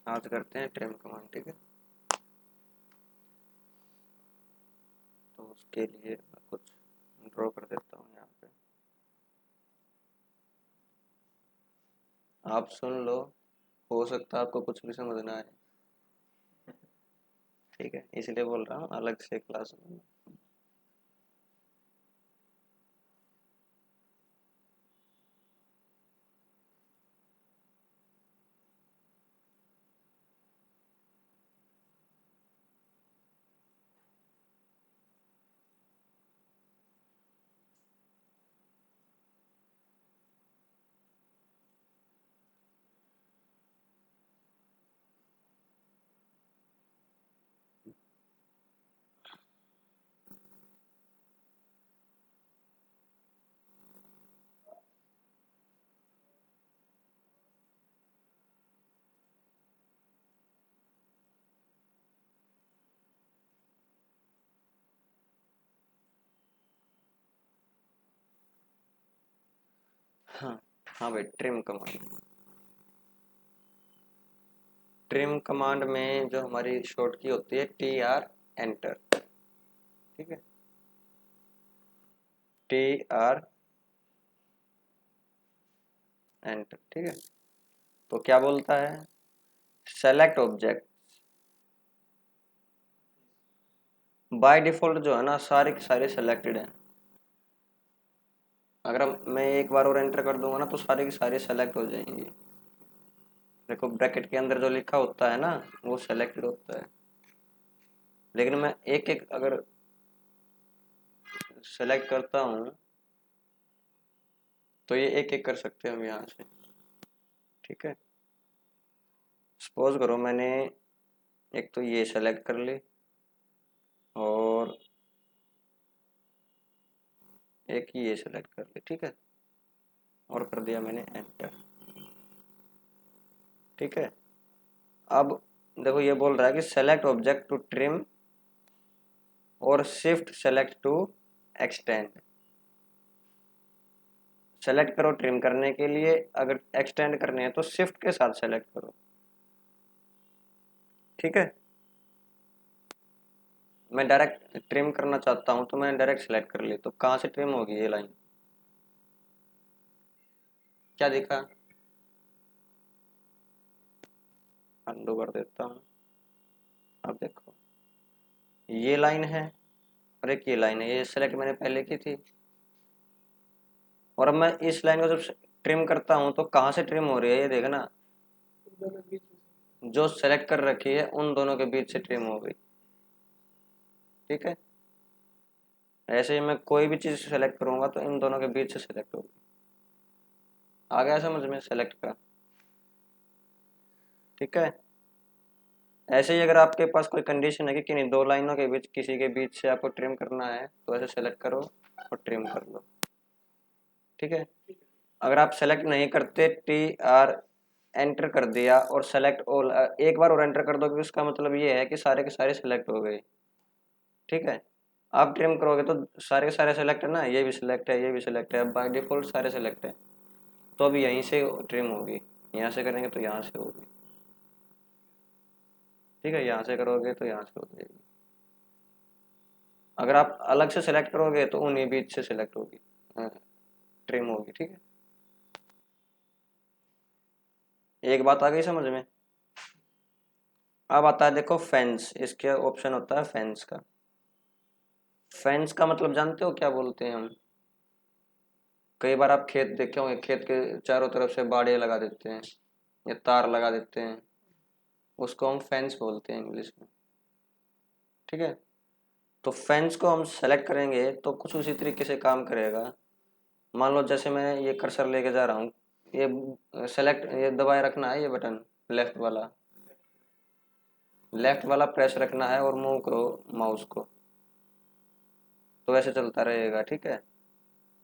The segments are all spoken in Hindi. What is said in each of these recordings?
आज करते हैं ट्रिम कमांड। ठीक है, तो उसके लिए मैं कुछ ड्रॉ कर देता हूँ यहाँ पे, आप सुन लो, हो सकता है आपको कुछ भी समझ ना आए। ठीक है, इसलिए बोल रहा हूँ अलग से क्लास में। हाँ हाँ भाई, ट्रिम कमांड। ट्रिम कमांड में जो हमारी शॉर्ट की होती है TR एंटर। ठीक है, TR एंटर। ठीक है, तो क्या बोलता है, सेलेक्ट ऑब्जेक्ट। बाय डिफॉल्ट जो है ना, सारे के सारे सेलेक्टेड है। अगर मैं एक बार और एंटर कर दूंगा ना तो सारे के सारे सेलेक्ट हो जाएंगे। देखो ब्रैकेट के अंदर जो लिखा होता है ना, वो सेलेक्टेड होता है, लेकिन मैं एक एक अगर सेलेक्ट करता हूँ तो ये एक एक कर सकते हैं हम यहाँ से। ठीक है, सपोज करो मैंने एक तो ये सेलेक्ट कर ली और एक ये सेलेक्ट कर ली। ठीक है, और कर दिया मैंने एंटर। ठीक है, अब देखो ये बोल रहा है कि सेलेक्ट ऑब्जेक्ट टू ट्रिम और shift select to extend. Select करो ट्रिम करने के लिए, अगर एक्सटेंड करने हैं तो शिफ्ट के साथ सेलेक्ट करो। ठीक है, मैं डायरेक्ट ट्रिम करना चाहता हूं तो मैंने डायरेक्ट सेलेक्ट कर ली, तो कहाँ से ट्रिम होगी ये लाइन, क्या दिखा, अंडू कर देता हूँ। अब देखो ये लाइन है और एक ये लाइन है, ये सेलेक्ट मैंने पहले की थी, और अब मैं इस लाइन को जब ट्रिम करता हूँ तो कहाँ से ट्रिम हो रही है ये देखना, जो सेलेक्ट कर रखी है उन दोनों के बीच से ट्रिम हो गई। ठीक है, ऐसे ही मैं कोई भी चीज सेलेक्ट करूंगा तो इन दोनों के बीच से सेलेक्ट होगी। आ गया समझ में सेलेक्ट का। ठीक है, ऐसे ही अगर आपके पास कोई कंडीशन है कि किन्हीं दो लाइनों के बीच किसी के बीच से आपको ट्रिम करना है तो ऐसे सेलेक्ट करो और ट्रिम कर लो। ठीक है, अगर आप सेलेक्ट नहीं करते, TR एंटर कर दिया और सेलेक्ट ऑल एक बार और एंटर कर दो, उसका मतलब ये है कि सारे के सारे सेलेक्ट हो गए। ठीक है, आप ट्रिम करोगे तो सारे के सारे सेलेक्ट है ना, ये भी सिलेक्ट है, ये भी सिलेक्ट है, अब बाय डिफॉल्ट सारे सेलेक्ट है, तो अब यहीं से ट्रिम होगी। यहाँ से करेंगे तो यहाँ से होगी। ठीक है, यहाँ से करोगे तो यहाँ से हो जाएगी। अगर आप अलग से सेलेक्ट करोगे तो उन्हीं बीच से सेलेक्ट होगी, ट्रिम होगी। ठीक है, एक बात आ गई समझ में। अब आता है देखो फेंस, इसके ऑप्शन होता है फेंस का। फेंस का मतलब जानते हो क्या बोलते हैं हम, कई बार आप खेत देखे होंगे, खेत के चारों तरफ से बाड़े लगा देते हैं या तार लगा देते हैं, उसको हम फेंस बोलते हैं इंग्लिश में। ठीक है, तो फेंस को हम सेलेक्ट करेंगे तो कुछ उसी तरीके से काम करेगा। मान लो जैसे मैं ये कर्सर लेके जा रहा हूँ, ये सेलेक्ट, ये दबाए रखना है ये बटन, लेफ्ट वाला, लेफ्ट वाला प्रेस रखना है और मूव करो माउस को, तो वैसे चलता रहेगा। ठीक है,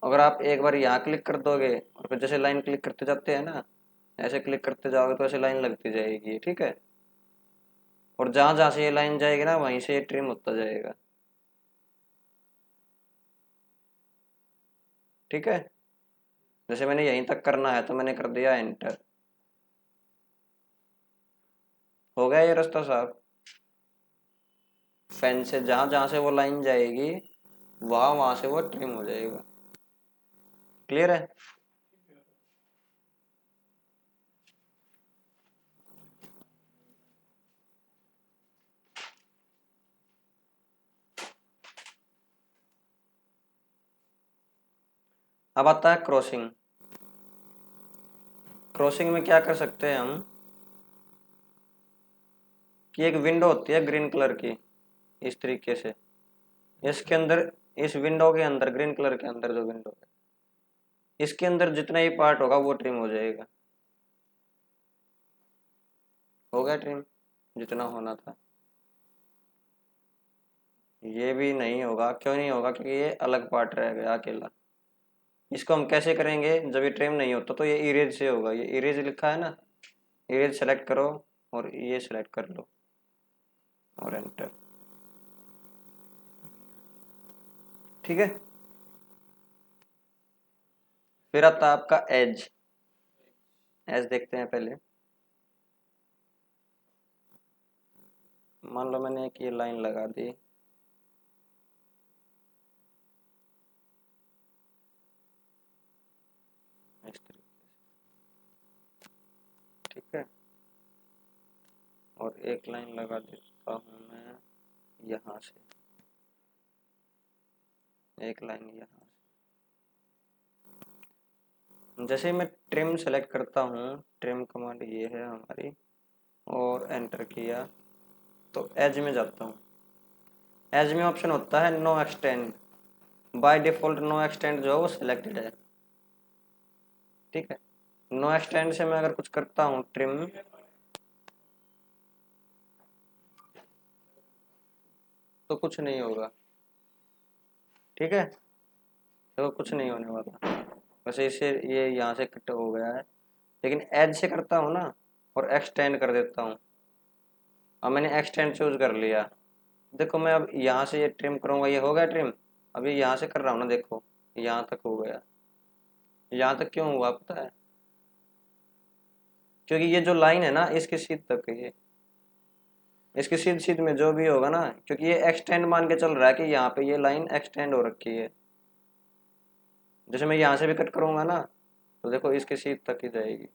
अगर आप एक बार यहाँ क्लिक कर दोगे और फिर जैसे लाइन क्लिक करते जाते हैं ना, ऐसे क्लिक करते जाओगे तो ऐसे लाइन लगती जाएगी। ठीक है, और जहां जहां से ये लाइन जाएगी ना वहीं से ये ट्रिम होता जाएगा। ठीक है, जैसे मैंने यहीं तक करना है तो मैंने कर दिया एंटर। हो गया ये रास्ता साफ। फैन से जहां जहां से वो लाइन जाएगी वहां वहां से वो ट्रिम हो जाएगा। क्लियर है? अब आता है क्रॉसिंग। क्रॉसिंग में क्या कर सकते हैं हम कि एक विंडो होती है ग्रीन कलर की, इस तरीके से। इसके अंदर, इस विंडो के अंदर, ग्रीन कलर के अंदर जो विंडो है, इसके अंदर जितना ही पार्ट होगा वो ट्रिम हो जाएगा। हो गया ट्रिम जितना होना था। ये भी नहीं होगा, क्यों नहीं होगा? क्योंकि ये अलग पार्ट रह गया अकेला। इसको हम कैसे करेंगे? जब ये ट्रिम नहीं होता तो ये इरेज से होगा। ये इरेज लिखा है ना, इरेज सेलेक्ट करो और ये सेलेक्ट कर लो और एंटर। ठीक है। फिर आता है आपका एज। एज देखते हैं पहले। मान लो मैंने एक ये लाइन लगा दी, इस तरीके, ठीक है। और एक लाइन लगा देता हूँ मैं यहाँ से, एक लाइन यहाँ से। जैसे ही मैं ट्रिम सेलेक्ट करता हूँ, ट्रिम कमांड ये है हमारी, और एंटर किया तो एज में जाता हूँ। एज में ऑप्शन होता है no extend. By default no extend जो है वो सिलेक्टेड है। ठीक है। नो एक्सटेंड से मैं अगर कुछ करता हूँ ट्रिम, तो कुछ नहीं होगा। ठीक है, तो कुछ नहीं होने वाला। वैसे इसे ये यहाँ से कट हो गया है, लेकिन एज से करता हूँ ना और एक्सटेंड कर देता हूँ। अब मैंने एक्सटेंड चूज कर लिया। देखो मैं अब यहाँ से ये ट्रिम करूँगा, ये हो गया ट्रिम। अब ये यहाँ से कर रहा हूँ ना, देखो यहाँ तक हो गया। यहाँ तक क्यों हुआ पता है? क्योंकि ये जो लाइन है ना इसकी सीध तक है ये, इसकी सीध सीध में जो भी होगा ना, क्योंकि ये एक्सटेंड मान के चल रहा है कि यहाँ पे ये लाइन एक्सटेंड हो रखी है। जैसे मैं यहाँ से भी कट करूंगा ना, तो देखो इसकी सीध तक ही जाएगी।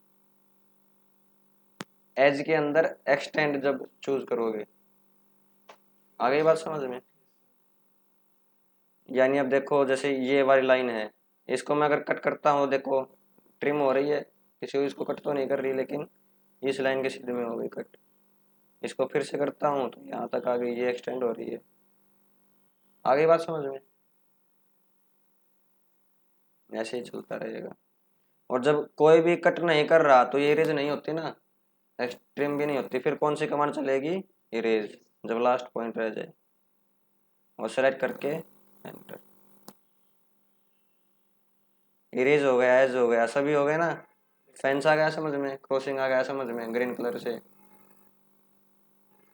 एज के अंदर एक्सटेंड जब चूज करोगे। आ गई बात समझ में? यानी अब देखो जैसे ये वाली लाइन है, इसको मैं अगर कट करता हूँ, देखो ट्रिम हो रही है, किसी को इसको कट तो नहीं कर रही, लेकिन इस लाइन के सीधे में हो गई कट। इसको फिर से करता हूँ तो यहाँ तक आ गई, ये एक्सटेंड हो रही है। आ गई बात समझ में? ऐसे ही चलता रहेगा। और जब कोई भी कट नहीं कर रहा तो ये इरेज नहीं होती ना, ट्रिम भी नहीं होती। फिर कौन सी कमांड चलेगी? इरेज, जब लास्ट पॉइंट रह जाए। और सेलेक्ट करके एंटर। इरेज हो गया, एज हो गया, सभी हो गए ना। फेंस आ गया समझ में, क्रॉसिंग आ गया समझ में ग्रीन कलर से।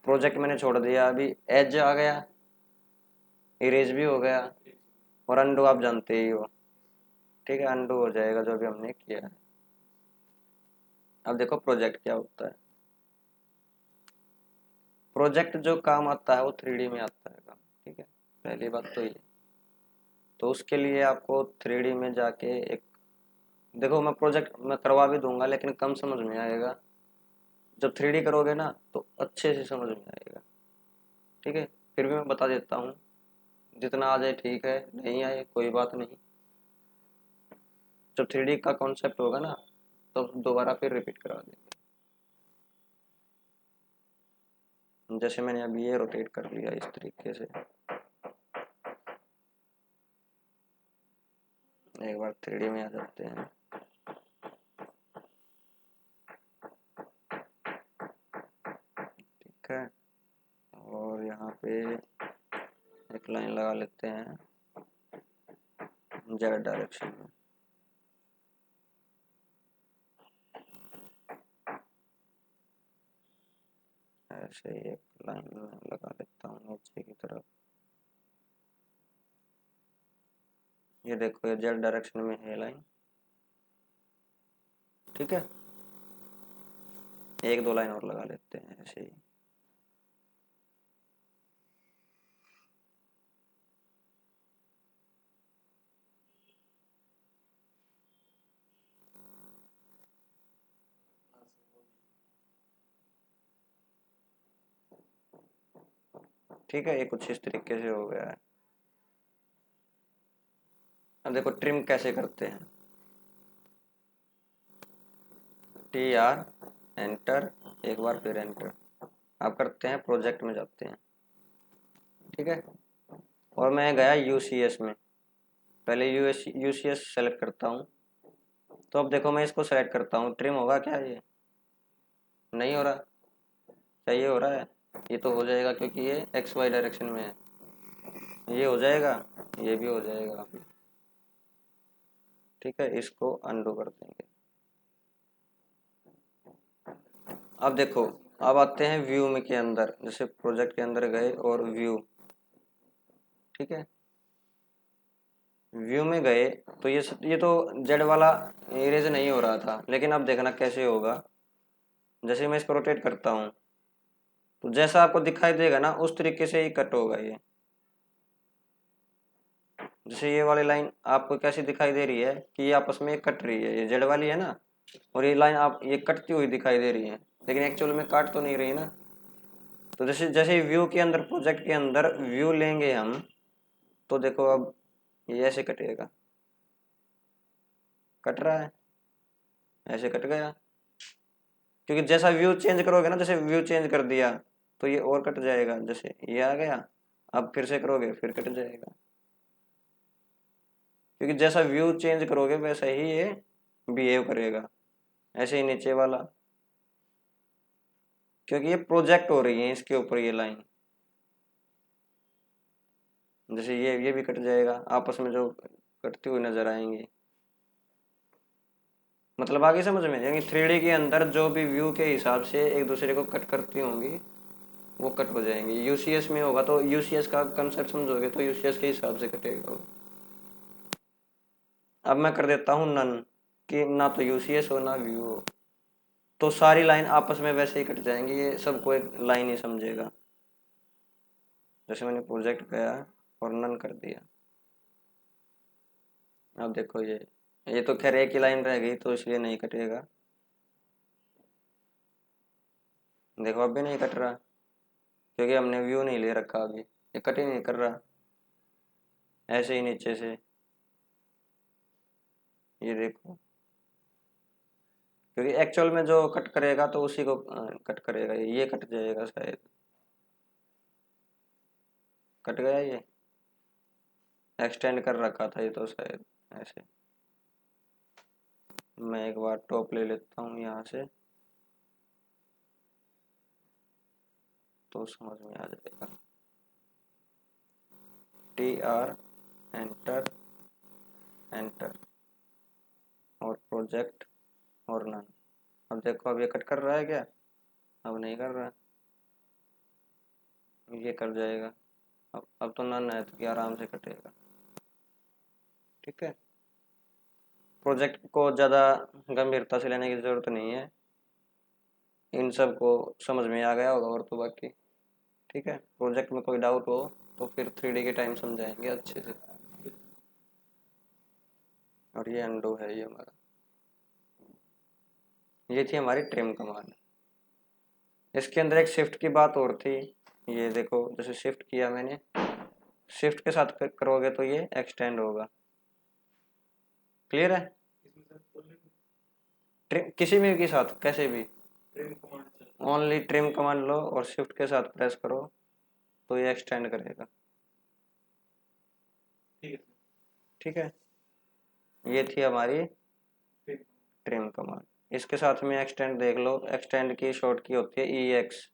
प्रोजेक्ट मैंने छोड़ दिया, अभी एज आ गया, इरेज भी हो गया, और अंडू आप जानते ही हो। ठीक है, अंडू हो जाएगा जो भी हमने किया है। अब देखो प्रोजेक्ट क्या होता है। प्रोजेक्ट जो काम आता है वो 3D में आता है काम। ठीक है, पहली बात तो ये। तो उसके लिए आपको 3D में जाके एक, देखो मैं प्रोजेक्ट मैं करवा भी दूंगा लेकिन कम समझ में आएगा। जब 3D करोगे ना तो अच्छे से समझ में आएगा। ठीक है, फिर भी मैं बता देता हूँ, जितना आ जाए ठीक है, नहीं आए कोई बात नहीं। जब 3D का कॉन्सेप्ट होगा ना तो दोबारा फिर रिपीट करा देंगे। जैसे मैंने अभी ये रोटेट कर लिया इस तरीके से। एक बार 3D में आ जाते हैं। ठीक है, और यहाँ पे एक लाइन लगा लेते हैं जेड डायरेक्शन में। ऐसे एक लाइन लगा लेता हूँ नीचे की तरफ। ये देखो ये जेड डायरेक्शन में है लाइन। ठीक है, एक दो लाइन और लगा लेते हैं ऐसे ही। ठीक है, ये कुछ इस तरीके से हो गया है। अब देखो ट्रिम कैसे करते हैं। टी आर, एंटर, एक बार फिर एंटर। अब करते हैं प्रोजेक्ट में जाते हैं। ठीक है, और मैं गया यूसीएस में। पहले यूसीएस सेलेक्ट करता हूँ। तो अब देखो मैं इसको सेलेक्ट करता हूँ, ट्रिम होगा क्या ये? नहीं हो रहा। चाहिए हो रहा है। ये तो हो जाएगा क्योंकि ये एक्स वाई डायरेक्शन में है। ये हो जाएगा, ये भी हो जाएगा अभी। ठीक है, इसको अनडू कर देंगे। अब देखो, अब आते हैं व्यू में के अंदर, जैसे प्रोजेक्ट के अंदर गए और व्यू। ठीक है, व्यू में गए तो ये तो जेड वाला इरेज नहीं हो रहा था, लेकिन अब देखना कैसे होगा। जैसे मैं इसको रोटेट करता हूँ तो जैसा आपको दिखाई देगा ना उस तरीके से ही कट होगा ये। जैसे ये वाली लाइन आपको कैसी दिखाई दे रही है कि ये आपस में कट रही है, ये जेड वाली है ना, और ये लाइन आप ये कटती हुई दिखाई दे रही है, लेकिन एक्चुअल में काट तो नहीं रही ना। तो जैसे जैसे व्यू के अंदर, प्रोजेक्ट के अंदर व्यू लेंगे हम, तो देखो अब ये ऐसे कटेगा। कट रहा है, ऐसे कट गया। क्योंकि जैसा व्यू चेंज करोगे ना, जैसे व्यू चेंज कर दिया तो ये और कट जाएगा। जैसे ये आ गया, अब फिर से करोगे फिर कट जाएगा। क्योंकि जैसा व्यू चेंज करोगे वैसा ही ये बिहेव करेगा। ऐसे ही नीचे वाला, क्योंकि ये प्रोजेक्ट हो रही है इसके ऊपर ये लाइन। जैसे ये भी कट जाएगा, आपस में जो कटती हुई नजर आएंगी। मतलब आगे समझ में, यानी 3D के अंदर जो भी व्यू के हिसाब से एक दूसरे को कट करती होंगी वो कट हो जाएंगी। यूसीएस में होगा तो यूसीएस का कंसेप्ट समझोगे तो यूसीएस के हिसाब से कटेगा वो। अब मैं कर देता हूँ नन, कि ना तो यूसीएस हो ना व्यू हो, तो सारी लाइन आपस में वैसे ही कट जाएंगी, ये सबको एक लाइन ही समझेगा। जैसे मैंने प्रोजेक्ट गया और नन कर दिया। अब देखो ये तो खैर एक ही लाइन रह गई तो इसलिए नहीं कटेगा। देखो अब भी नहीं कट रहा, क्योंकि हमने व्यू नहीं ले रखा अभी, ये कट ही नहीं कर रहा। ऐसे ही नीचे से ये देखो, क्योंकि एक्चुअल में जो कट करेगा तो उसी को कट करेगा, ये कट जाएगा शायद। कट गया ये, एक्सटेंड कर रखा था ये तो शायद ऐसे। मैं एक बार टॉप ले लेता हूँ यहाँ से तो समझ में आ जाएगा। टी आर, एंटर, एंटर, और प्रोजेक्ट, और नन। अब देखो अब ये कट कर रहा है क्या? अब नहीं कर रहा, ये कर जाएगा। अब तो नन है तो ये आराम से कटेगा। ठीक है, प्रोजेक्ट को ज़्यादा गंभीरता से लेने की ज़रूरत नहीं है, इन सब को समझ में आ गया होगा और तो बाकी। ठीक है, प्रोजेक्ट में कोई डाउट हो तो फिर 3D के टाइम समझाएंगे अच्छे से। और ये अंडो है, ये हमारा, ये थी हमारी ट्रिम कमांड। इसके अंदर एक शिफ्ट की बात और थी। ये देखो जैसे शिफ्ट किया मैंने, शिफ्ट के साथ करोगे तो ये एक्सटेंड होगा। क्लियर है? ट्रिम किसी भी के साथ, कैसे भी, ओनली ट्रिम कमांड लो और शिफ्ट के साथ प्रेस करो तो ये एक्सटेंड करेगा। ठीक है, ये थी हमारी ट्रिम कमांड। इसके साथ में एक्सटेंड देख लो, एक्सटेंड की शॉर्ट की होती है ई एक्स,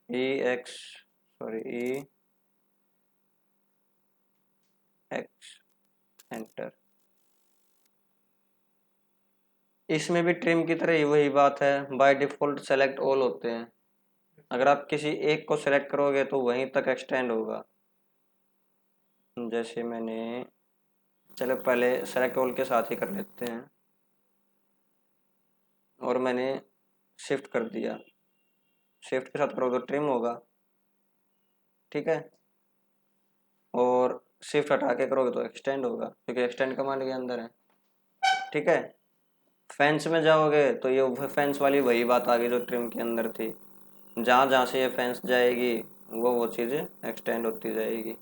ई एक्स, सॉरी ई एक्स, एंटर। इसमें भी ट्रिम की तरह ही वही बात है, बाय डिफॉल्ट सेलेक्ट ऑल होते हैं। अगर आप किसी एक को सेलेक्ट करोगे तो वहीं तक एक्सटेंड होगा। जैसे मैंने, चलो पहले सेलेक्ट ऑल के साथ ही कर लेते हैं, और मैंने शिफ्ट कर दिया, शिफ्ट के साथ करोगे तो ट्रिम होगा, ठीक है। और शिफ्ट हटा के करोगे तो एक्सटेंड होगा, क्योंकि एक्सटेंड कमांड के अंदर है, ठीक है। फेंस में जाओगे तो ये फेंस वाली वही बात आ गई जो ट्रिम के अंदर थी, जहाँ जहाँ से ये फेंस जाएगी वो चीज़ एक्सटेंड होती जाएगी,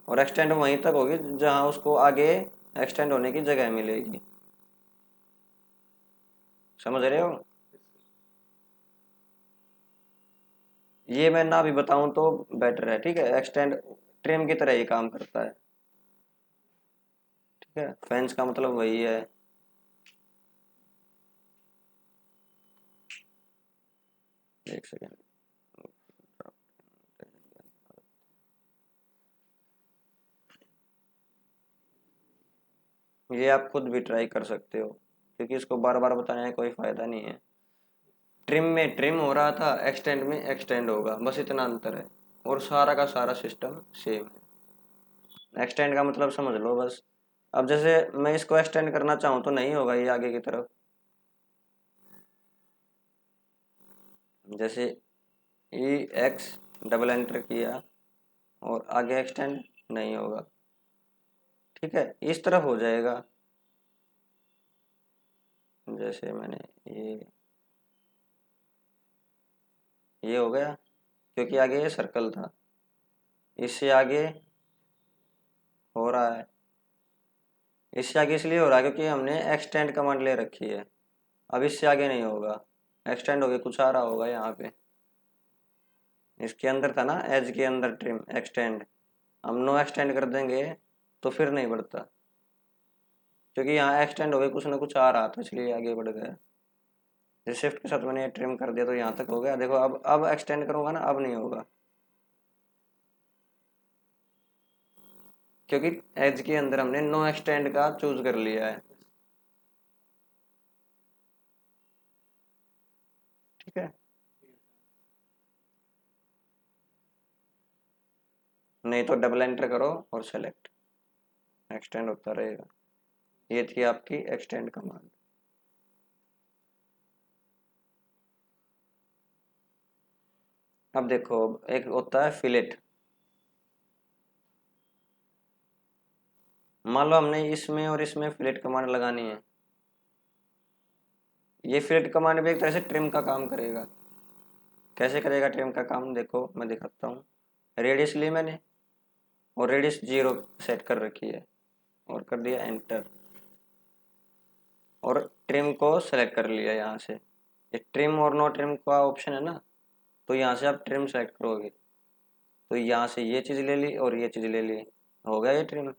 और एक्सटेंड वहीं तक होगी जहाँ उसको आगे एक्सटेंड होने की जगह मिलेगी। समझ रहे हो? ये मैं ना भी बताऊं तो बेटर है, ठीक है। एक्सटेंड ट्रिम की तरह ही काम करता है, ठीक है। फेंस का मतलब वही है। एक सेकेंड, ये आप खुद भी ट्राई कर सकते हो, क्योंकि इसको बार बार बताने का कोई फायदा नहीं है। ट्रिम में ट्रिम हो रहा था, एक्सटेंड में एक्सटेंड होगा, बस इतना अंतर है, और सारा का सारा सिस्टम सेम है। एक्सटेंड का मतलब समझ लो बस। अब जैसे मैं इसको एक्सटेंड करना चाहूँ तो नहीं होगा ये आगे की तरफ, जैसे ई एक्स डबल एंटर किया और आगे एक्सटेंड नहीं होगा, ठीक है। इस तरफ हो जाएगा, जैसे मैंने ये ये हो गया, क्योंकि आगे ये सर्कल था, इससे आगे हो रहा है, इससे आगे इसलिए हो रहा है क्योंकि हमने एक्सटेंड कमांड ले रखी है। अब इससे आगे नहीं होगा, एक्सटेंड होके कुछ आ रहा होगा यहाँ पे, इसके अंदर था ना एज के अंदर ट्रिम एक्सटेंड, हम नो एक्सटेंड कर देंगे तो फिर नहीं बढ़ता, क्योंकि यहाँ एक्सटेंड हो गया, कुछ ना कुछ आ रहा था इसलिए आगे बढ़ गया। जैसे शिफ्ट के साथ मैंने ट्रिम कर दिया तो यहाँ तक हो गया, देखो अब एक्सटेंड करूंगा ना, अब नहीं होगा, क्योंकि एज के अंदर हमने नो एक्सटेंड का चूज कर लिया है, ठीक है। नहीं तो डबल एंटर करो और सेलेक्ट, एक्सटेंड होता रहेगा। ये थी आपकी एक्सटेंड कमांड। अब देखो, एक होता है फिलेट। मान लो हमने इसमें और इसमें फिलेट कमांड लगानी है, ये फिलेट कमांड भी एक तरह से ट्रिम का काम करेगा। कैसे करेगा ट्रिम का काम, देखो मैं दिखाता हूँ। रेडियस ली मैंने और रेडियस 0 सेट कर रखी है और कर दिया एंटर, और ट्रिम को सेलेक्ट कर लिया यहाँ से। ये ट्रिम और नो ट्रिम का ऑप्शन है ना, तो यहाँ से आप ट्रिम सेलेक्ट करोगे तो यहाँ से ये चीज़ ले ली और ये चीज़ ले ली, हो गया ये ट्रिम,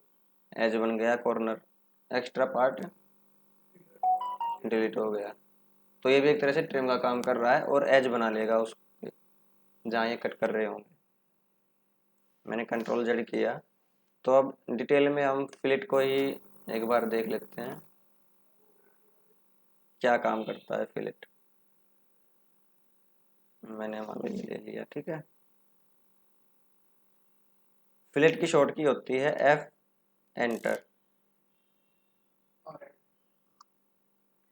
एज बन गया, कॉर्नर एक्स्ट्रा पार्ट डिलीट हो गया। तो ये भी एक तरह से ट्रिम का काम कर रहा है और एज बना लेगा उस जहाँ ये कट कर रहे होंगे। मैंने कंट्रोल जेड किया, तो अब डिटेल में हम फिलेट को ही एक बार देख लेते हैं क्या काम करता है फिलेट। मैंने मान ली ले लिया, ठीक है। फिलेट की शॉर्ट की होती है एफ एंटर,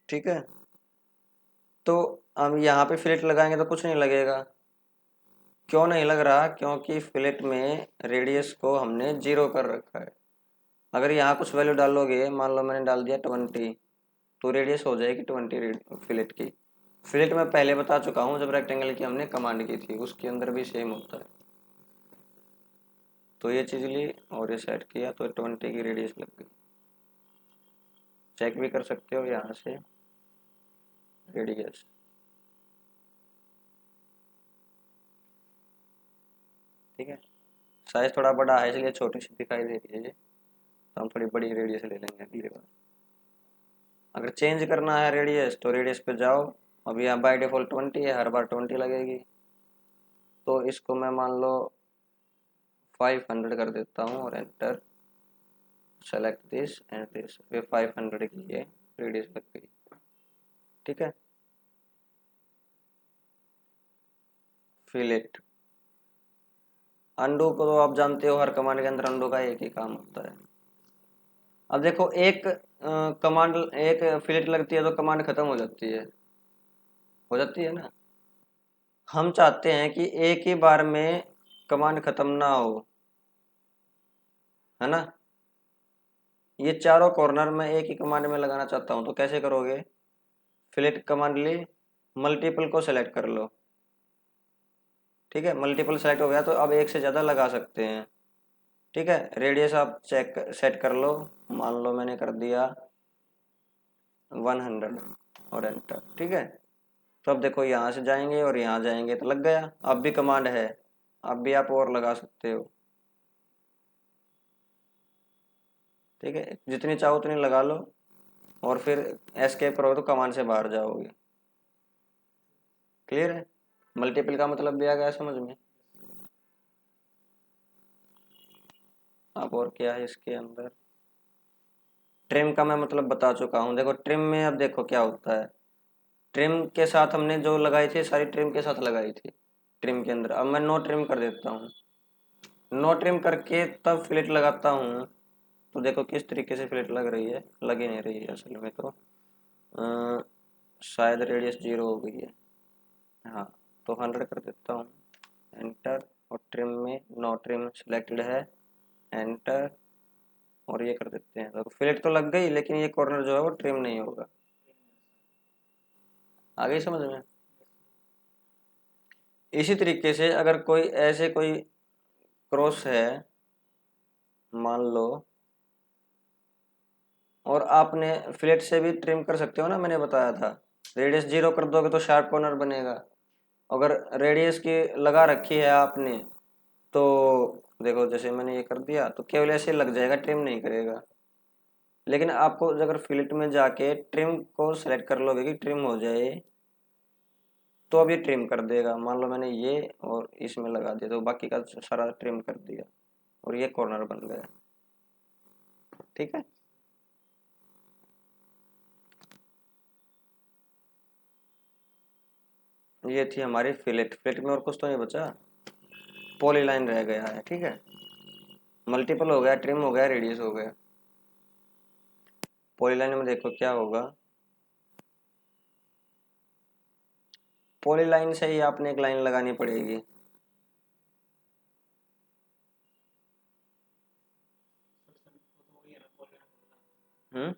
ठीक है। तो हम यहाँ पे फिलेट लगाएंगे तो कुछ नहीं लगेगा, क्यों नहीं लग रहा, क्योंकि फिलेट में रेडियस को हमने 0 कर रखा है। अगर यहाँ कुछ वैल्यू डालोगे, मान लो मैंने डाल दिया 20, तो रेडियस हो जाएगी 20 फिलेट की। फिलेट में पहले बता चुका हूँ, जब रेक्टेंगल की हमने कमांड की थी उसके अंदर भी सेम होता है। तो ये चीज़ ली और ये सेट किया तो 20 की रेडियस लग गई। चेक भी कर सकते हो यहाँ से रेडियस, ठीक है। साइज थोड़ा बड़ा है इसलिए छोटी सी दिखाई दे रही है ये, तो हम थोड़ी बड़ी रेडियस ले लेंगे अगली बार। अगर चेंज करना है रेडियस तो रेडियस पे जाओ, अब यहाँ बाय डिफॉल्ट 20 है, हर बार 20 लगेगी, तो इसको मैं मान लो 500 कर देता हूँ और enter, select this and this, ये 500 की ये रेडियस लग गई, ठीक है। फिलेट अंडू को तो आप जानते हो, हर कमांड के अंदर अंडू का एक ही काम होता है। अब देखो एक कमांड, एक फिलेट लगती है तो कमांड खत्म हो जाती है, हो जाती है ना। हम चाहते हैं कि एक ही बार में कमांड खत्म ना हो, है ना। ये चारों कॉर्नर में एक ही कमांड में लगाना चाहता हूं, तो कैसे करोगे? फिलेट कमांड ली, मल्टीपल को सेलेक्ट कर लो। ठीक है, मल्टीपल सेलेक्ट हो गया तो अब एक से ज़्यादा लगा सकते हैं। ठीक है, रेडियस आप चेक सेट कर लो, मान लो मैंने कर दिया 100 और एंटर। ठीक है, तो अब देखो यहाँ से जाएंगे और यहाँ जाएंगे तो लग गया। अब भी कमांड है, अब भी आप और लगा सकते हो। ठीक है, जितनी चाहो उतनी लगा लो और फिर एस्केप करोगे तो कमांड से बाहर जाओगे। क्लियर है? मल्टीपल का मतलब भी आ गया समझ में। अब और क्या है इसके अंदर? ट्रिम का मैं मतलब बता चुका हूँ। देखो ट्रिम में अब देखो क्या होता है। ट्रिम के साथ हमने जो लगाई थी सारी ट्रिम के साथ लगाई थी ट्रिम के अंदर। अब मैं नो ट्रिम कर देता हूँ। नो ट्रिम करके तब फिलेट लगाता हूँ तो देखो किस तरीके से फिलेट लग रही है। लग ही नहीं रही है असल में तो शायद रेडियस 0 हो गई है। हाँ, तो 100 कर देता हूँ, एंटर। और ट्रिम में नो ट्रिम सिलेक्टेड है, एंटर। और ये कर देते हैं तो फिलेट तो लग गई, लेकिन ये कॉर्नर जो है वो ट्रिम नहीं होगा। आ गई समझ में? इसी तरीके से अगर कोई ऐसे कोई क्रॉस है मान लो, और आपने फिलेट से भी ट्रिम कर सकते हो ना, मैंने बताया था। रेडियस 0 कर दोगे तो शार्प कॉर्नर बनेगा। अगर रेडियस की लगा रखी है आपने तो देखो जैसे मैंने ये कर दिया तो केवल ऐसे लग जाएगा, ट्रिम नहीं करेगा। लेकिन आपको अगर फिलेट में जाके ट्रिम को सेलेक्ट कर लोगे कि ट्रिम हो जाए, तो अब ये ट्रिम कर देगा। मान लो मैंने ये और इसमें लगा दिया तो बाकी का सारा ट्रिम कर दिया और ये कॉर्नर बन गया। ठीक है, ये थी हमारी फिलेट। फिलेट में और कुछ तो नहीं बचा, पॉलीलाइन रह गया है। ठीक है, मल्टीपल हो गया, ट्रिम हो गया, रेडियस हो गया। पॉलीलाइन में देखो क्या होगा। पॉलीलाइन से ही आपने एक लाइन लगानी पड़ेगी। हम्म,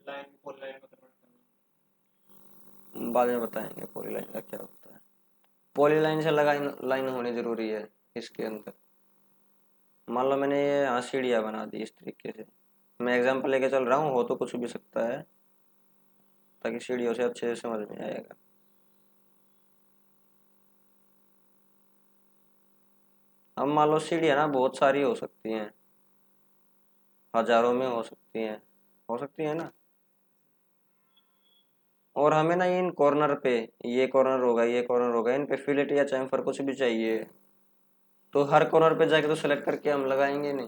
बाद में बताएंगे पॉलीलाइन का क्या होता है। पॉलीलाइन से लगा लाइन होनी जरूरी है इसके अंदर। मान लो मैंने ये यहाँ सीढ़ियाँ बना दी इस तरीके से, मैं एग्जांपल लेके चल रहा हूँ, हो तो कुछ भी सकता है, ताकि सीढ़ियों से अच्छे से समझ में आएगा। अब मान लो सीढ़ियाँ ना बहुत सारी हो सकती हैं, हजारों में हो सकती है ना। और हमें ना इन कॉर्नर पे, ये कॉर्नर होगा, ये कॉर्नर होगा, इन पे फिलेट या चैम्फर कुछ भी चाहिए, तो हर कॉर्नर पे जाके तो सेलेक्ट करके हम लगाएंगे नहीं,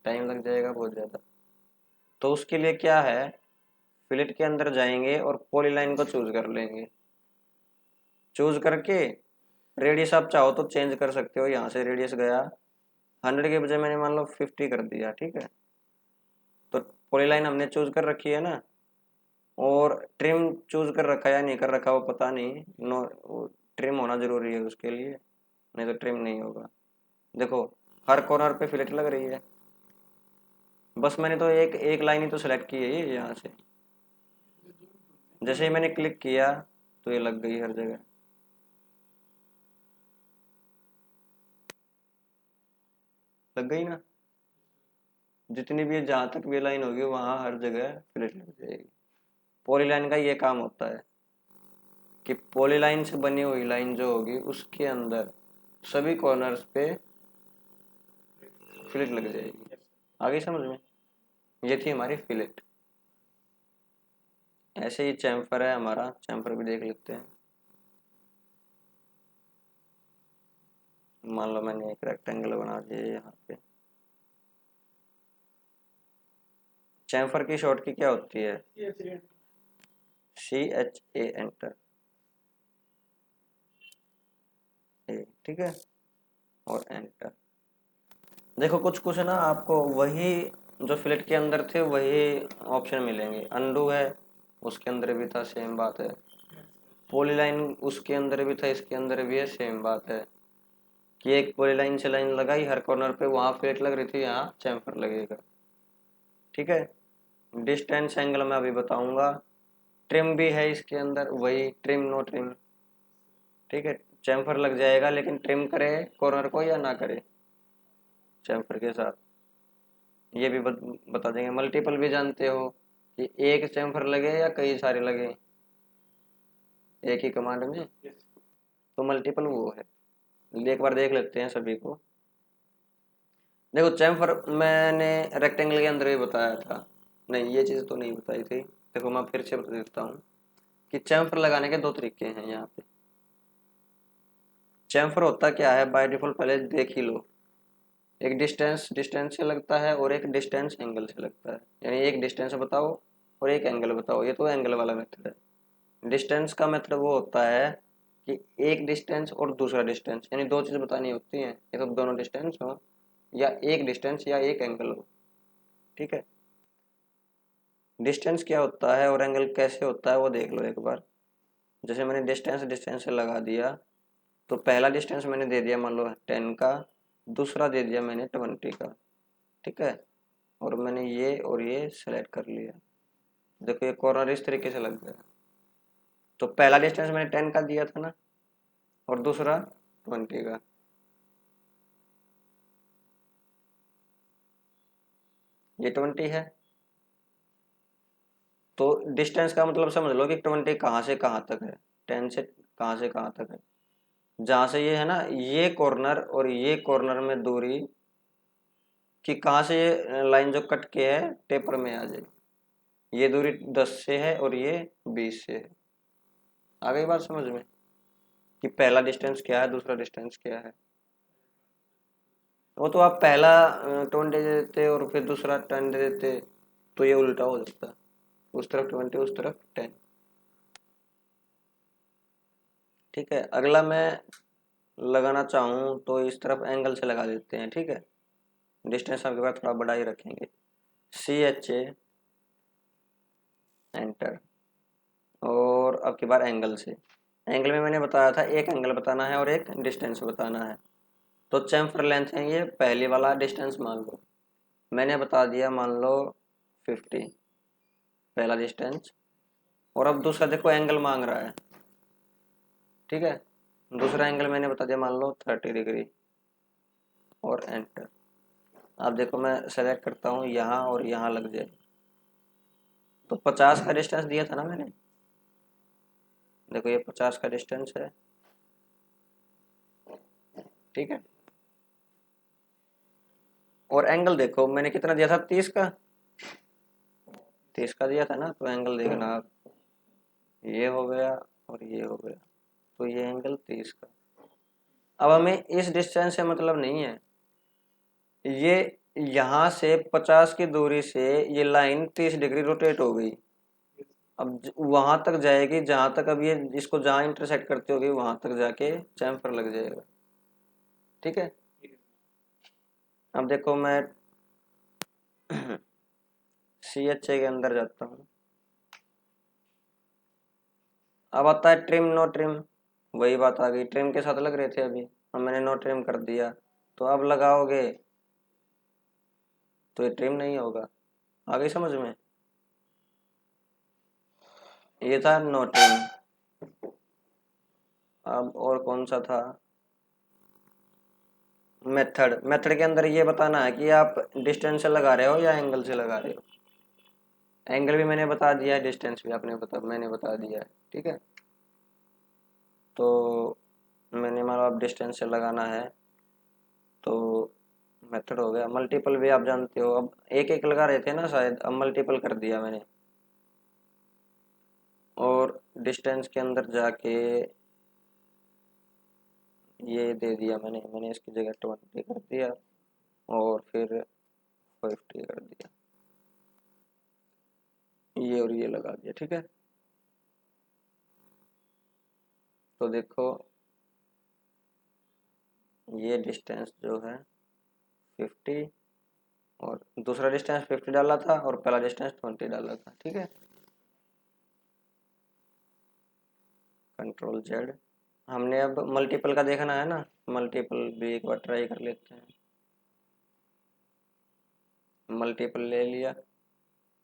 टाइम लग जाएगा बहुत ज़्यादा। तो उसके लिए क्या है, फिलेट के अंदर जाएंगे और पॉलीलाइन को चूज कर लेंगे। चूज करके रेडियस आप चाहो तो चेंज कर सकते हो। यहाँ से रेडियस गया 100 के बजाय मैंने मान लो 50 कर दिया। ठीक है, तो पॉलीलाइन हमने चूज कर रखी है ना, और ट्रिम चूज कर रखा है या नहीं कर रखा वो पता नहीं। नो, ट्रिम होना जरूरी है उसके लिए, नहीं तो ट्रिम नहीं होगा। देखो हर कॉर्नर पे फिलेट लग रही है, बस मैंने तो एक एक लाइन ही तो सेलेक्ट की है ये यहाँ से। जैसे ही मैंने क्लिक किया तो ये लग गई हर जगह। लग गई ना, जितनी भी जहाँ तक भी लाइन होगी वहाँ हर जगह फिलेट लग जाएगी। पॉलीलाइन का ये काम होता है कि पॉलीलाइन से बनी हुई लाइन जो होगी उसके अंदर सभी कॉर्नर्स पे फिलेट लग जाएगी। आगे समझ में? ये थी हमारी फिलेट। ऐसे ही चैम्फर है हमारा, चैम्फर भी देख लेते हैं। मान लो मैंने एक रेक्टेंगल बना दिया यहाँ पे। चैम्फर की शॉर्ट की क्या होती है? CHA, enter. ए, ठीक है, और एंटर। देखो कुछ कुछ ना आपको वही जो फिलेट के अंदर थे वही ऑप्शन मिलेंगे। अनडू है, उसके अंदर भी था, सेम बात है। पॉलीलाइन उसके अंदर भी था, इसके अंदर भी है, सेम बात है कि एक पॉलीलाइन से लाइन लगाई हर कॉर्नर पे, वहां प्लेट लग रही थी, यहाँ चैम्फर लगेगा। ठीक है। डिस्टेंस एंगल मैं अभी बताऊंगा। ट्रिम भी है इसके अंदर, वही ट्रिम नो ट्रिम। ठीक है, चैम्फर लग जाएगा, लेकिन ट्रिम करे कॉर्नर को या ना करे चैम्फर के साथ, ये भी बता देंगे। मल्टीपल भी जानते हो कि एक चैम्फर लगे या कई सारे लगे एक ही कमांड में, तो मल्टीपल वो है। एक बार देख लेते हैं सभी को। देखो चैम्फर मैंने रेक्टेंगल के अंदर भी बताया था, नहीं ये चीज़ तो नहीं बताई थी। देखो मैं फिर से बता देता हूँ कि चैम्फर लगाने के दो तरीके हैं यहाँ पे। चैम्फर होता क्या है बाय डिफॉल्ट, पहले देख ही लो। एक डिस्टेंस डिस्टेंस से लगता है और एक डिस्टेंस एंगल से लगता है, यानी एक डिस्टेंस बताओ और एक एंगल बताओ, ये तो एंगल वाला मेथड है। डिस्टेंस का मेथड वो होता है कि एक डिस्टेंस और दूसरा डिस्टेंस, यानी दो चीज़ बतानी होती हैं, ये तो दोनों डिस्टेंस हो या एक डिस्टेंस या एक एंगल हो। ठीक है। डिस्टेंस क्या होता है और एंगल कैसे होता है वो देख लो एक बार। जैसे मैंने डिस्टेंस डिस्टेंस से लगा दिया, तो पहला डिस्टेंस मैंने दे दिया मान लो 10 का, दूसरा दे दिया मैंने 20 का। ठीक है, और मैंने ये और ये सेलेक्ट कर लिया। देखो ये कॉर्नर इस तरीके से लग गया। तो पहला डिस्टेंस मैंने 10 का दिया था ना, और दूसरा 20 का। ये 20 है, तो डिस्टेंस का मतलब समझ लो कि 20 कहाँ से कहाँ तक है, 10 से कहाँ तक है। जहाँ से ये है ना, ये कॉर्नर और ये कॉर्नर में दूरी कि कहाँ से ये लाइन जो कट के है टेपर में आ जाए, ये दूरी 10 से है और ये 20 से है। आ गई बात समझ में कि पहला डिस्टेंस क्या है दूसरा डिस्टेंस क्या है। वो तो आप पहला 20 दे देते और फिर दूसरा 10 दे देते, तो ये उल्टा हो जाता, उस तरफ 20 उस तरफ 10। ठीक है, अगला मैं लगाना चाहूँ तो इस तरफ एंगल से लगा देते हैं। ठीक है, डिस्टेंस आपके पास थोड़ा बड़ा ही रखेंगे। CHA एंटर, और अब की बार एंगल से। एंगल में मैंने बताया था एक एंगल बताना है और एक डिस्टेंस बताना है। तो चैम्फर लेंथ है ये पहले वाला डिस्टेंस मान लो, मैंने बता दिया मान लो 50 पहला डिस्टेंस, और अब दूसरा देखो एंगल मांग रहा है। ठीक है, दूसरा एंगल मैंने बता दिया मान लो 30 डिग्री, और एंटर। अब देखो मैं सेलेक्ट करता हूँ यहाँ और यहाँ लग जाए, तो 50 का डिस्टेंस दिया था ना मैंने, देखो ये 50 का डिस्टेंस है। ठीक है, और एंगल देखो मैंने कितना दिया था, 30 का, 30 का दिया था ना, तो एंगल देखना आप, ये हो गया और ये हो गया, तो ये एंगल 30 का। अब हमें इस डिस्टेंस से मतलब नहीं है, ये यहाँ से 50 की दूरी से ये लाइन 30 डिग्री रोटेट हो गई, अब वहां तक जाएगी जहां तक अब ये इसको जहां इंटरसेक्ट करती होगी वहां तक जाके चैम्फर लग जाएगा। ठीक है, अब देखो मैं CHA के अंदर जाता हूँ। अब आता है ट्रिम नो ट्रिम, वही बात आ गई, ट्रिम के साथ लग रहे थे अभी, अब मैंने नो ट्रिम कर दिया, तो अब लगाओगे तो ये ट्रिम नहीं होगा। आ गई समझ में, ये था नो ट्रिम। अब और कौन सा था मेथड, मेथड के अंदर ये बताना है कि आप डिस्टेंस से लगा रहे हो या एंगल से लगा रहे हो। एंगल भी मैंने बता दिया है, डिस्टेंस भी मैंने बता दिया है। ठीक है, तो मैंने मान लो अब डिस्टेंस से लगाना है, तो मेथड हो गया। मल्टीपल भी आप जानते हो, अब एक एक लगा रहे थे ना शायद, अब मल्टीपल कर दिया मैंने, और डिस्टेंस के अंदर जाके ये दे दिया मैंने इसकी जगह 20 कर दिया और फिर 50 कर दिया, ये और ये लगा दिया। ठीक है, तो देखो ये डिस्टेंस जो है 50, और दूसरा डिस्टेंस 50 डाला था और पहला डिस्टेंस 20 डाला था। ठीक है, कंट्रोल जेड। हमने अब मल्टीपल का देखना है ना, मल्टीपल भी एक बार ट्राई कर लेते हैं। मल्टीपल ले लिया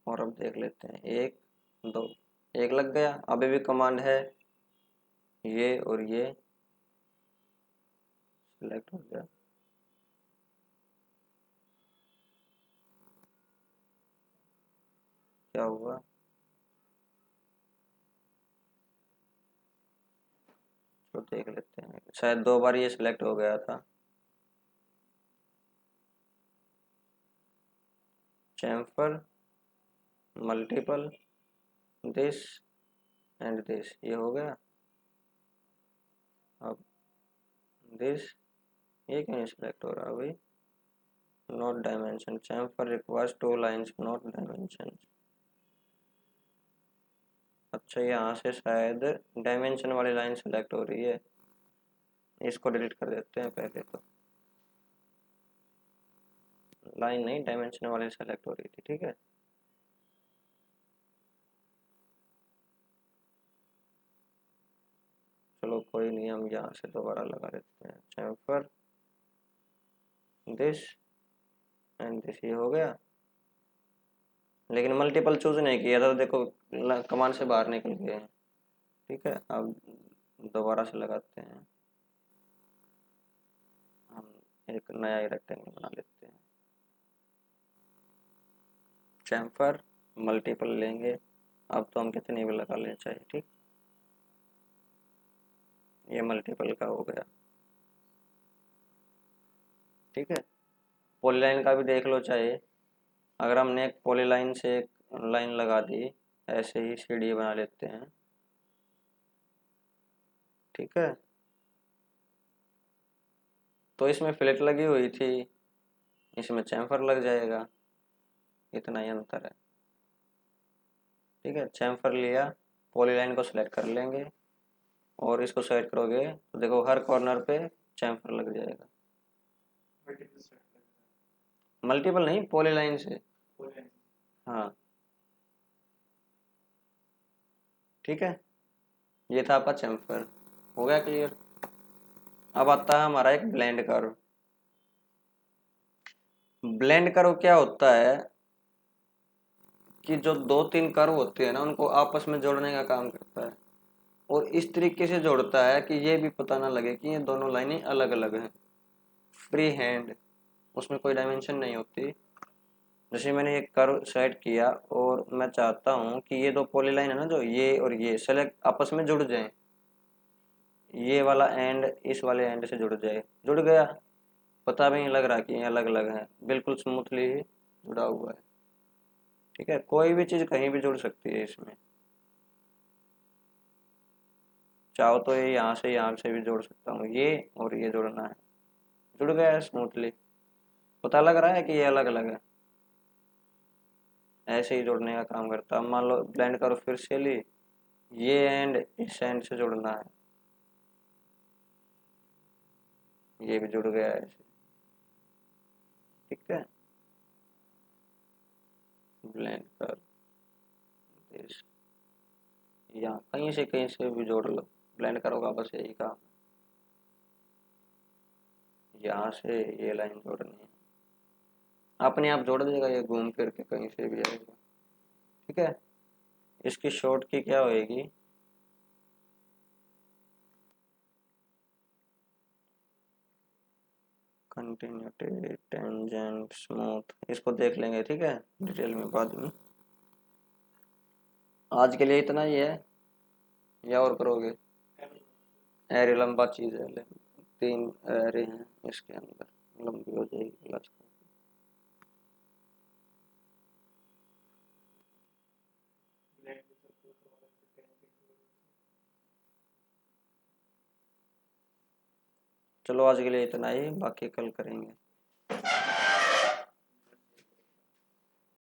और अब देख लेते हैं, 1 2, 1 लग गया। अभी भी कमांड है, ये और ये सिलेक्ट हो गया। क्या हुआ, तो देख लेते हैं, शायद 2 बार ये सिलेक्ट हो गया था। Chamfer, multiple, this and this, ये हो गया। अब दिस, ये क्यों नहीं सिलेक्ट हो रहा भाई? Not dimension, chamfer requires 2 lines not dimension. अच्छा, यहाँ से शायद डायमेंशन वाली लाइन सेलेक्ट हो रही है। इसको डिलीट कर देते हैं पहले तो। लाइन नहीं, डायमेंशन वाली सेलेक्ट हो रही थी, ठीक है। चलो कोई नहीं, हम यहाँ से दोबारा लगा देते हैं, चैम्फर दिस एंड दिस, ये हो गया। लेकिन मल्टीपल चूज नहीं किया था तो देखो कमांड से बाहर निकल गए हैं। ठीक है, अब दोबारा से लगाते हैं, हम एक नया ही रेक्टेंगल बना लेते हैं। चैम्फर मल्टीपल लेंगे, अब तो हम कितनी भी लगा लें चाहिए, ठीक। ये मल्टीपल का हो गया, ठीक है। पॉलीलाइन का भी देख लो चाहे, अगर हमने एक पॉलीलाइन से एक लाइन लगा दी, ऐसे ही सीढ़ी बना लेते हैं, ठीक है। तो इसमें फिलेट लगी हुई थी, इसमें चैम्फर लग जाएगा, इतना ही अंतर है, ठीक है। चैम्फर लिया, पॉलीलाइन को सिलेक्ट कर लेंगे और इसको सेलेक्ट करोगे तो देखो हर कॉर्नर पे चैम्फर लग जाएगा। मल्टीपल नहीं, पॉलीलाइन से, हाँ, ठीक है। ये था आपका चैम्फर, हो गया क्लियर। अब आता है हमारा एक ब्लेंड कर्व। ब्लेंड कर्व क्या होता है कि जो 2-3 कर्व होते हैं ना, उनको आपस में जोड़ने का काम करता है, और इस तरीके से जोड़ता है कि ये भी पता ना लगे कि ये दोनों लाइनें अलग अलग हैं। फ्री हैंड, उसमें कोई डायमेंशन नहीं होती। जैसे मैंने एक कर्व सेट किया और मैं चाहता हूँ कि ये 2 पॉलीलाइन है ना, जो ये और ये सेलेक्ट आपस में जुड़ जाएं, ये वाला एंड इस वाले एंड से जुड़ जाए, जुड़ गया, पता भी नहीं लग रहा कि ये अलग अलग है, बिल्कुल स्मूथली ही जुड़ा हुआ है, ठीक है। कोई भी चीज़ कहीं भी जुड़ सकती है इसमें, चाहो तो ये यहाँ से भी जोड़ सकता हूँ, ये और ये जोड़ना है, जुड़ गया है स्मूथली, पता लग रहा है कि ये अलग अलग है। ऐसे ही जोड़ने का काम करता है। मान लो ब्लेंड करो, फिर से ली, ये एंड इस एंड से जोड़ना है, ये भी जुड़ गया है ऐसे, ठीक है। ब्लेंड कर दिस, यहाँ कहीं से भी जोड़ लो, ब्लेंड करोगा बस यही काम, यहाँ से ये लाइन जोड़नी है, अपने आप जोड़ देगा, ये घूम फिर के कहीं से भी आएगा, ठीक है। इसकी शॉर्ट की क्या होएगी, कंटिन्यूटी, टेंजेंट, स्मूथ, इसको देख लेंगे, ठीक है, डिटेल में बाद में। आज के लिए इतना ही है, या और करोगे? एरे लंबा चीज है, 3 एरे हैं इसके अंदर, लंबी हो जाएगी क्लास। चलो आज के लिए इतना ही, बाकी कल करेंगे।